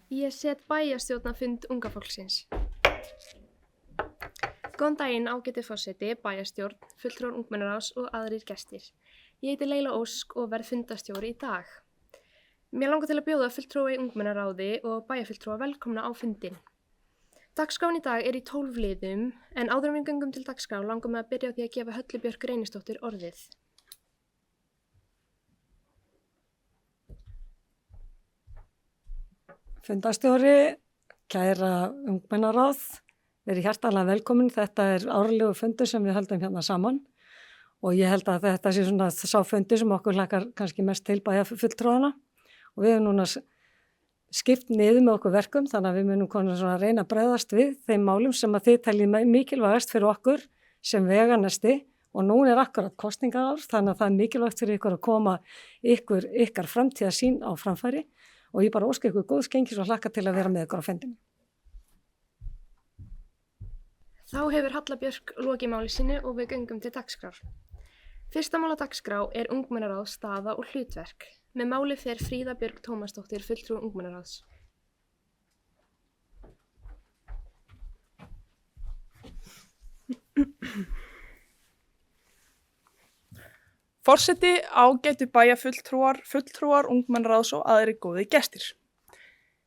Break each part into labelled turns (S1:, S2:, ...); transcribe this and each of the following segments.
S1: Ég set bæjarstjórnarfund unga fólksins. Góðan daginn, ágæti forseti, bæjarstjórn, fulltrúar ungmennaráðs og aðrir gestir. Ég heiti Leila Ósk og verð fundastjóri í dag. Mér langar til að bjóða fulltrúa í ungmennaráði og bæjarfulltrúa velkomna á fundinn. Dagskráin í dag er í 12 liðum, en áður en við göngum til dagskrá langar mig að byrja á því að gefa Höllu Björk Reynisdóttur orðið.
S2: Fundastjóri, kæra ungmennaráð, verið hjartanlega velkomin. Þetta er árlegu fundur sem við höldum hérna saman og ég held að þetta sé svona sá fundur sem okkur hlakkar kannski mest til bæjarfulltrúana og við hefum núna skipt niður með okkur verkum þannig að við munum konar svona reyna að bregðast við þeim málum sem að þið teljið mikilvægast fyrir okkur sem veganesti og nú er akkurat kosningaár þannig að það er mikilvægt fyrir ykkur að koma ykkar framtíðarsýn á framfæri og ég bara óska ykkur góðs gengis og hlakka til að vera með ykkur á fundinum.
S1: Þá hefur Halla Björk lokið máli sínu og við göngum til dagskrár. Fyrsta mál á dagskrá er ungmennaráð, staða og hlutverk. Með máli fer Fríða Björk Tómasdóttir, fulltrúi ungmennaráðs.
S3: Forseti, ágætu fulltrúar ungmennaráðs og aðrir góðir gestir.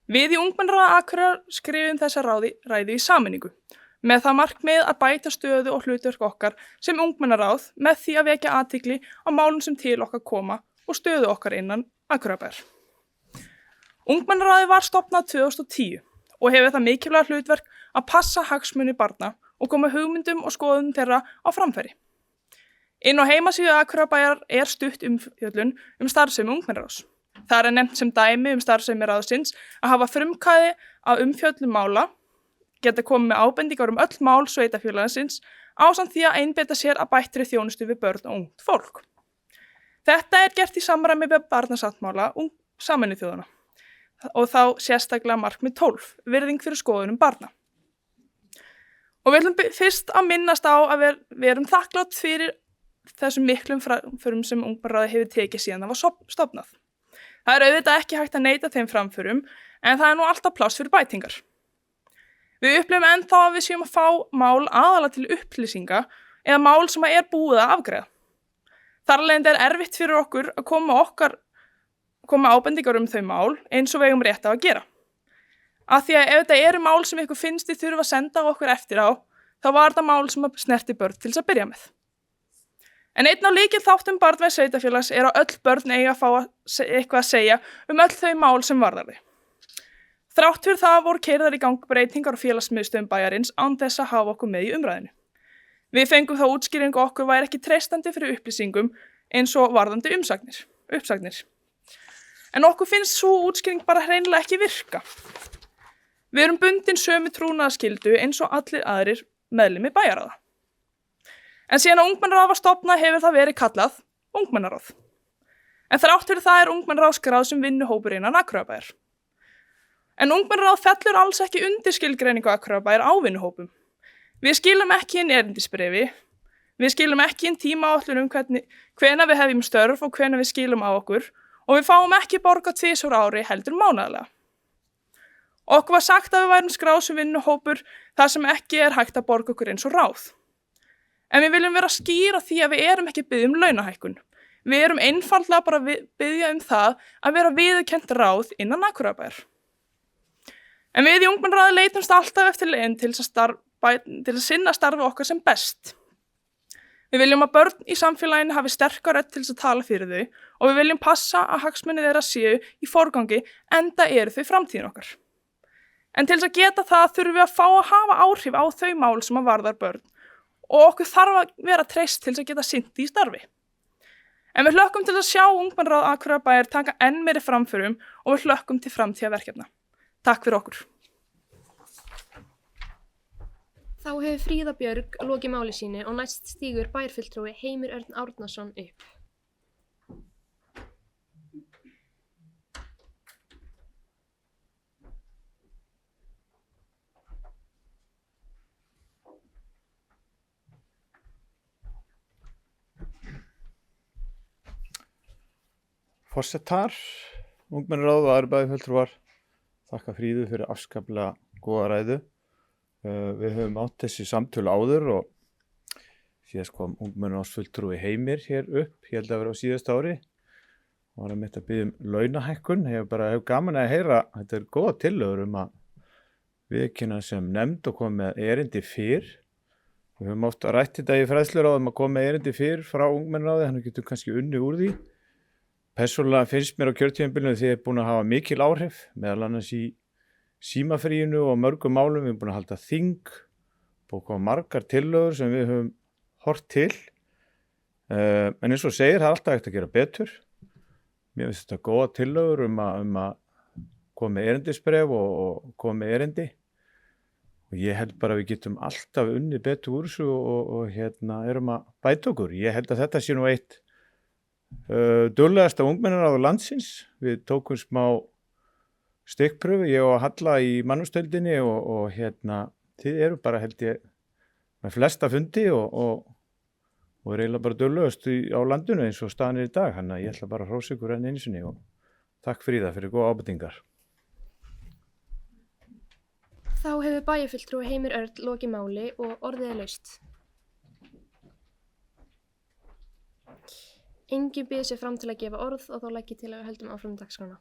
S3: Við í ungmennaráði Akureyrar skrifum þessa ræðu í sameiningu með það markmið að bæta stöðu og hlutverk okkar sem ungmennaráð með því að vekja athygli á málum sem til okkar koma og stöðu okkar innan Akureyrarbæjar. Ungmennaráði var stofnað 2010 og hefur það mikilvæga hlutverk að passa hagsmuni barna og koma hugmyndum og skoðunum þeirra á framfæri. Inn á heimasíðu Akureyrarbæjar er stutt umfjöllun starfsemi ungmennaráðs. Það er nefnt sem dæmi starfsemi ráðsins að hafa frumkvæði að umfjöllun mála, geta komið með ábendingar öll mál sveitarfélagsins ásamt því að einbeita sér að bættri þjónustu við börn og ungt fólk. Þetta er gert í samræmi við barnasáttmála Sameinuðu þjóðanna og þá sérstaklega markmið 12, virðing fyrir skoðunum barna. Og við ætlum fyrst að minnast á að við erum þakklátt fyrir þessum miklum framförum sem ungmennaráðið hefur tekið síðan það var stofnað. Það er auðvitað ekki hægt að neita þeim framförum en það er nú alltaf pláss fyrir bætingar. Við upplifum ennþá að við séum að fá mál aðalega til upplýsinga eða mál sem er búið að afgreiða. Þar af leiðandi er erfitt fyrir okkur að koma ábendingar þau mál eins og við eigum rétt á að gera. Af því að ef þetta eru mál sem ykkur finnst þið þurfa að senda okkur eftir á, þá var þetta mál sem snerti börn til þess að byrja með. En einn á lykilþáttum barnvæns sveitarfélags er að öll börn eiga að fá eitthvað að segja öll þau mál sem varðar þau. Þrátt fyrir það voru keyrðar í gang breytingar á félagsmiðstöðum bæjarins án þess að hafa okkur með í umræðinu. Við fengum þá útskýringu okkur væri ekki treystandi fyrir upplýsingum eins og varðandi uppsagnir. En okkur finnst svo útskýring bara hreinlega ekki virka. Við erum bundin sömu trúnaðarskyldu eins og allir aðrir meðlimir bæjarráða. En síðan að ungmennaráð var stofnað hefur það verið kallað ungmennaráð. En þrátt fyrir það er ungmennaráð skráð sem vinnuhópur innan Akureyrarbæjar. En ungmennaráð fellur alls ekki undir skilgreiningu Akureyrarbæjar á vinnuhópum. Við skilum ekki inn erindisbréfi, við skilum ekki inn tímaáætlun hvenær við hefjum störf og hvenær við skilum á okkur og við fáum ekki borgað 2 ári heldur mánaðarlega. Okkur var sagt að við værum skráð sem vinnuhópur þar sem ekki er hægt að borga okkur eins og ráð. En við viljum vera skýr á því að við erum ekki að biðja launahækkun. Við erum einfaldlega bara að biðja það að vera viðurkennt ráð innan Akureyrarbæjar. En við í ungmennaráði leitumst alltaf eftir leiðin til að sinna starfi okkar sem best. Við viljum að börn í samfélaginu hafi sterka rödd til að tala fyrir þau og við viljum passa að hagsmuni þeirra séu í forgangi enda eru þau framtíðin okkar. En til að geta það þurfum við að fá að hafa áhrif á þau mál sem varðar börn og okkur þarf að vera treyst til að geta sinnt í starfi. En við hlökkum til að sjá ungmennaráð Akureyrarbæjar taka enn meiri framförum og við hlökkum til framtíðarverkefna. Takk fyrir okkur.
S1: Þá hefur Fríða Björk lokið máli sínu og næst stígur bæjarfulltrúi Heimir Örn Árnason upp.
S4: Forsetar, ungmennaráð og aðrir bæjarfulltrúar, þakka Fríðu fyrir afskaplega góða ræðu. Við höfum átt þessi samtölu áður og síðast kom ungmennaráðsfulltrúi Heimir hér upp, ég held að vera á síðasta ári. Og var að biðja launahækkun. Ég hef gaman að heyra, þetta góða tillögur að viðurkenna sem nefnd og koma með erindi fyrr. Við höfum oft rætt þetta í fræðsluráði að koma með erindi fyrr frá ungmennaráði, þannig getum kannski unnið úr því. Persónulega finnst mér á kjörtímabilinu þið er búin að hafa mikil áhrif, meðal annars í símafríinu og mörgum málum. Við erum búin að halda þing, búin að koma margar tillögur sem við höfum hort til. En eins og segir, það er alltaf hægt að gera betur. Mér finnst þetta góða tillögur að koma með erindisbréf og koma með erindi. Og ég held bara að við getum alltaf unnið betur úr þessu og erum að bæta okkur. Ég held að þetta sé nú eitt duglegasta ungmennaráð landsins. Við tókum smá stikkpröfu, ég og Halla í mannúðsdeildinni og þið eru bara held ég með flesta fundi og er eiginlega bara duglegast á landinu eins og staðan í dag. Þannig að ég ætla bara að hrósa ykkur enn einu sinni og takk fyrir það, fyrir góða ábendingar.
S1: Þá hefur bæjarfulltrúi Heimir Örn lokið máli og orðið er laust. Enginn býður sig fram til að gefa orð og þá legg ég til að við höldum áfram dagskrána.